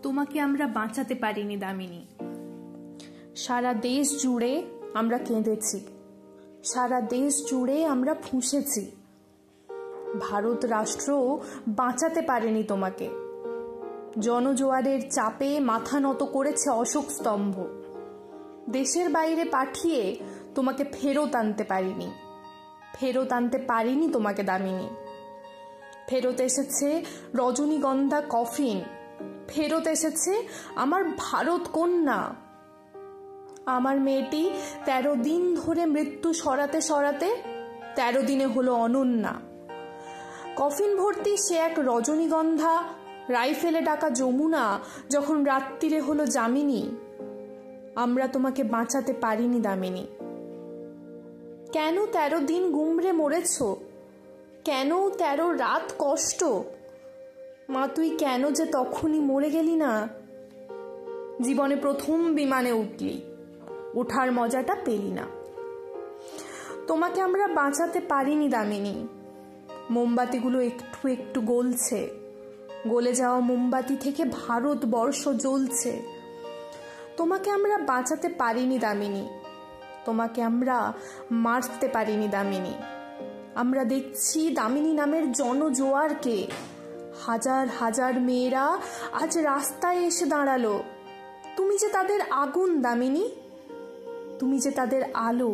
তোমাকে আমরা বাঁচাতে পারিনি দামিনী। সারা দেশ জুড়ে আমরা কেঁদেছি, সারা দেশ জুড়ে আমরা ফুঁসেছি। ভারত রাষ্ট্র বাঁচাতে পারেনি তোমাকে। জনজোয়ারের চাপে মাথা নত করেছে অশোক স্তম্ভ। দেশের বাইরে পাঠিয়ে তোমাকে ফেরত আনতে পারিনি, ফেরত আনতে পারিনি তোমাকে দামিনী। ফেরত এসেছে রজনীগন্ধা কফিন, ফেরত এসেছে আমার ভারত কন্যা। আমার মেয়েটি 13 দিন ধরে মৃত্যু সরাতে সরাতে 13 দিনে হলো অনন্যা। কফিন ভর্তি সে এক রজনীগন্ধা রাইফেলে ডাকা যমুনা যখন রাত্রিরে হলো যামিনী। আমরা তোমাকে বাঁচাতে পারিনি দামিনী। কেন 13 দিন গুমরে মরেছ? কেন 13 রাত কষ্ট? মা, তুই কেন যে তখনই মরে গেলি না? জীবনে প্রথম বিমানে উঠলি, ওঠার মজাটা পেলি না। তোমাকে আমরা বাঁচাতে পারিনি দামিনী। মোমবাতিগুলো একটু একটু গলছে, গলে যাওয়া মোমবাতি থেকে ভারতবর্ষ জ্বলছে। তোমাকে আমরা বাঁচাতে পারিনি দামিনী, তোমাকে আমরা মারতে পারিনি দামিনী। আমরা দেখছি দামিনী নামের জনজোয়ারকে। হাজার হাজার মেয়েরা আজ রাস্তায় এসে দাঁড়ালো। তুমি যে তাদের আগুন দামিনী, তুমি যে তাদের আলো।